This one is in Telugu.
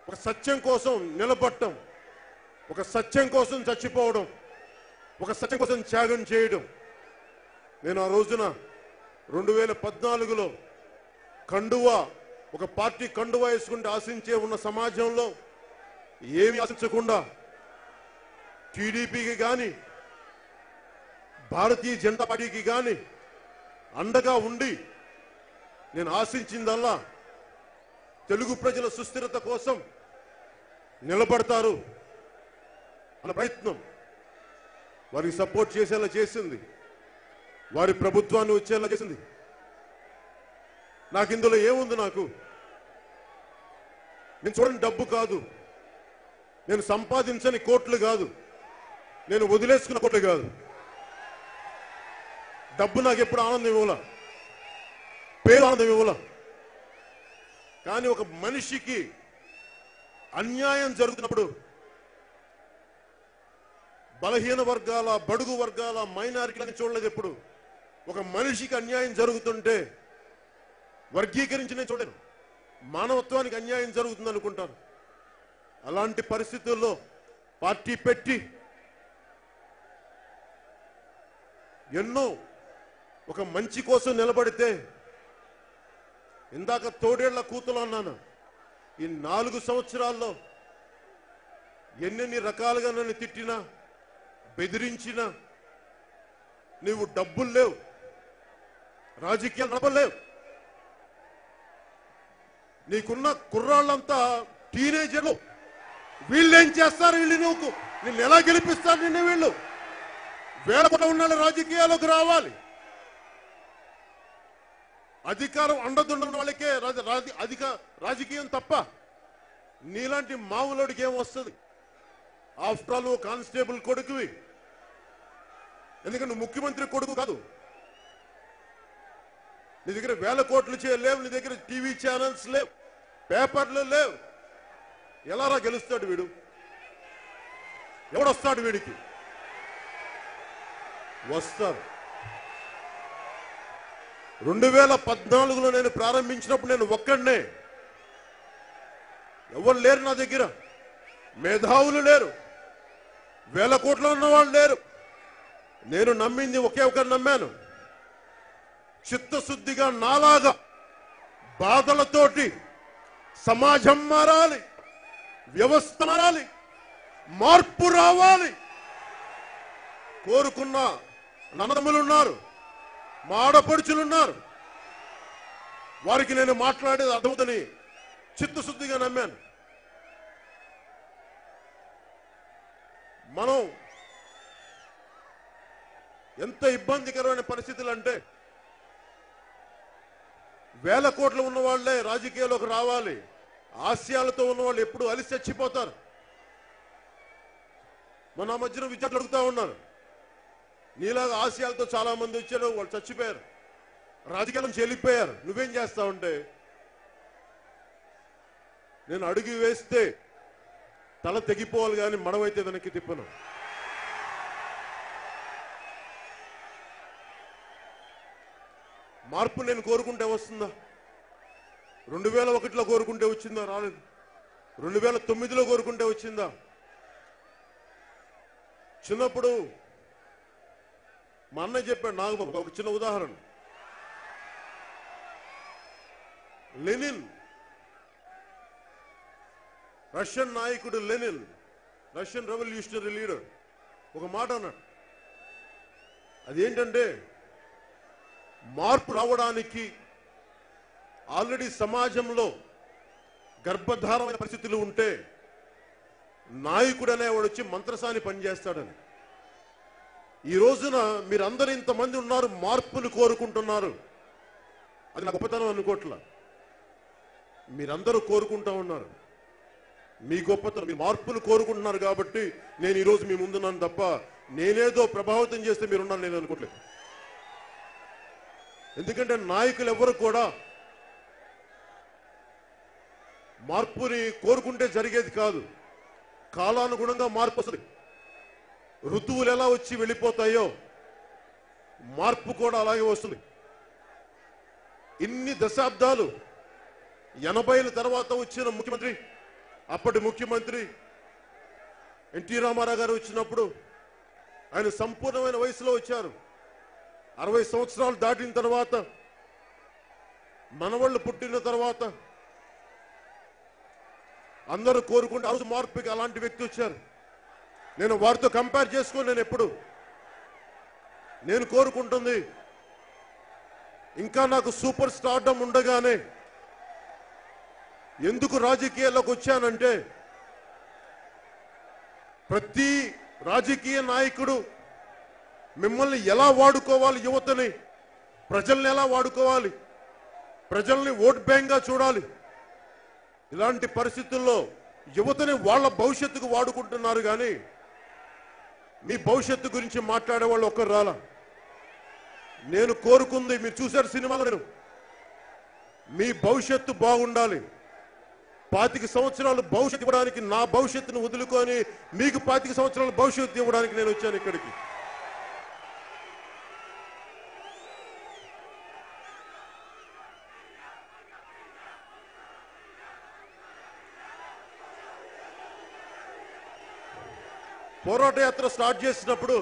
ఒక సత్యం కోసం నిలబడటం, ఒక సత్యం కోసం చచ్చిపోవడం, ఒక సత్యం కోసం త్యాగం చేయడం. నేను ఆ రోజున 2014లో కండువా, ఒక పార్టీ కండువా వేసుకుంటే ఆశించే ఉన్న సమాజంలో ఏమి ఆశించకుండా టీడీపీకి కానీ భారతీయ జనతా పార్టీకి కానీ అండగా ఉండి నేను ఆశించిందల్లా తెలుగు ప్రజల సుస్థిరత కోసం నిలబడతారు అన్న ప్రయత్నం వారికి సపోర్ట్ చేసేలా చేసింది, వారి ప్రభుత్వాన్ని వచ్చేలా చేసింది. నాకు ఇందులో ఏముంది? నేను చూడండి, డబ్బు కాదు, నేను సంపాదించని కోట్లు కాదు, నేను వదిలేసుకున్న కోట్లు కాదు. డబ్బు నాకు ఎప్పుడు ఆనందం ఇవ్వాల, పేరు ఆనందం ఇవ్వాల. కానీ ఒక మనిషికి అన్యాయం జరుగుతున్నప్పుడు, బలహీన వర్గాల, బడుగు వర్గాల, మైనారిటీలని చూడలేదు. ఎప్పుడు ఒక మనిషికి అన్యాయం జరుగుతుంటే వర్గీకరించి నేను చూడను, మానవత్వానికి అన్యాయం జరుగుతుంది అనుకుంటాను. అలాంటి పరిస్థితుల్లో పార్టీ పెట్టి ఎన్నో ఒక మంచి కోసం నిలబడితే, ఇందాక తోడేళ్ల కూతులు అన్నాను, ఈ 4 సంవత్సరాల్లో ఎన్నెన్ని రకాలుగా నన్ను తిట్టినా, బెదిరించినా, నీవు డబ్బులు లేవు, రాజకీయాలు నడపలేవు, నీకున్న కుర్రాళ్ళంతా టీనేజర్లు, వీళ్ళేం చేస్తారు, నిన్ను ఎలా గెలిపిస్తారు, వీళ్ళు వేల కోట్ల ఉన్న రాజకీయాల్లోకి రావాలి. అధికారం అండదుండ వాళ్ళకే రాజకీయం తప్ప నీలాంటి మామూలుడికి ఏం వస్తుంది? ఆఫ్టర్ ఆల్ కానిస్టేబుల్ కొడుకువి, ఎందుకంటే నువ్వు ముఖ్యమంత్రి కొడుకు కాదు. నీ దగ్గర వేల కోట్లు లేవు, నీ దగ్గర టీవీ ఛానల్స్ లేవు, పేపర్లు లేవు. ఎలా గెలుస్తాడు వీడు? ఎవడొస్తాడు వీడికి? వస్తారు. 2014లో నేను ప్రారంభించినప్పుడు నేను ఒక్కడనే, ఎవరు లేరు నా దగ్గర, మేధావులు లేరు, వేల కోట్లు ఉన్నవాళ్ళు లేరు. నేను నమ్మింది ఒకే ఒకరు నమ్మాను, చిత్తశుద్ధిగా నాలాగా బాధలతోటి సమాజం మారాలి, వ్యవస్థ మారాలి, మార్పు రావాలి కోరుకున్న నన్నదమ్ములున్నారు, మా ఆడపడుచులున్నారు. వారికి నేను మాట్లాడేది అర్థమవుతుంది చిత్తశుద్ధిగా నమ్మాను. మనం ఎంత ఇబ్బందికరమైన పరిస్థితులు అంటే, వేల కోట్లు ఉన్న వాళ్లే రాజకీయాల్లోకి రావాలి, ఆశయాలతో ఉన్నవాళ్ళు ఎప్పుడు అలిసి చచ్చిపోతారు. మన మధ్యన విద్యార్థులు అడుగుతా ఉన్నారు, నీలాగా ఆశయాలతో చాలా మంది వచ్చారు, వాళ్ళు చచ్చిపోయారు, రాజకీయాలను చెల్లిపోయారు, నువ్వేం చేస్తావంటే, నేను అడుగు వేస్తే తల తెగిపోవాలి కానీ మడవైతే వెనక్కి తిప్పను. మార్పు నేను కోరుకుంటే వస్తుందా? 2001లో కోరుకుంటే వచ్చిందా? రాలేదు. 2009లో కోరుకుంటే వచ్చిందా? చిన్నప్పుడు మా అన్నయ్య చెప్పాడు, నాకు ఒక చిన్న ఉదాహరణ. లెనిన్, రష్యన్ నాయకుడు లెనిన్, రష్యన్ రెవల్యూషనరీ లీడర్, ఒక మాట అన్నాడు. అదేంటంటే, మార్పు రావడానికి ఆల్రెడీ సమాజంలో గర్భధారమైన పరిస్థితులు ఉంటే నాయకుడు అనేవాడు వచ్చి మంత్రసాని పనిచేస్తాడని. ఈ రోజున మీరందరూ ఇంతమంది ఉన్నారు, మార్పులు కోరుకుంటున్నారు, అది నా గొప్పతనం అనుకోవట్లా. మీరందరూ కోరుకుంటా ఉన్నారు, మీ గొప్పతనం, మీ మార్పులు కోరుకుంటున్నారు కాబట్టి నేను ఈరోజు మీ ముందున్నాను తప్ప నేనేదో ప్రభావితం చేస్తే మీరున్నాను నేను అనుకోవట్లేదు. ఎందుకంటే నాయకులు ఎవరు కూడా మార్పుని కోరుకుంటే జరిగేది కాదు, కాలానుగుణంగా మార్పు వస్తుంది. ఋతువులు ఎలా వచ్చి వెళ్ళిపోతాయో మార్పు కూడా అలాగే వస్తుంది. ఇన్ని దశాబ్దాలు 80ల తర్వాత వచ్చిన ముఖ్యమంత్రి అప్పటి ముఖ్యమంత్రి ఎన్టీ రామారావు గారు వచ్చినప్పుడు ఆయన సంపూర్ణమైన వయసులో వచ్చారు. 60 సంవత్సరాలు దాటిన తర్వాత మనవాళ్ళు పుట్టిన తర్వాత అందరూ కోరుకుంటే ఆ మార్పుకి అలాంటి వ్యక్తి వచ్చారు. నేను వారితో కంపేర్ చేసుకొని నేను కోరుకుంటుంది ఇంకా నాకు సూపర్ స్టార్డమ్ ఉండగానే ఎందుకు రాజకీయాల్లోకి వచ్చానంటే ప్రతి రాజకీయ నాయకుడు మిమ్మల్ని ఎలా వాడుకోవాలి, యువతని ప్రజల్ని ఎలా వాడుకోవాలి, ప్రజల్ని ఓట్ బ్యాంక్గా చూడాలి. ఇలాంటి పరిస్థితుల్లో యువతని వాళ్ళ భవిష్యత్తుకు వాడుకుంటున్నారు. కానీ మీ భవిష్యత్తు గురించి మాట్లాడే వాళ్ళు ఒక్కరు రాలా. నేను కోరుకుంది మీరు చూశారు సినిమాలో, మీ భవిష్యత్తు బాగుండాలి. 25 సంవత్సరాలు భవిష్యత్తు ఇవ్వడానికి నా భవిష్యత్తును వదులుకొని మీకు 25 సంవత్సరాల భవిష్యత్తు ఇవ్వడానికి నేను వచ్చాను ఇక్కడికి. పోరాట యాత్ర స్టార్ట్ చేసినప్పుడు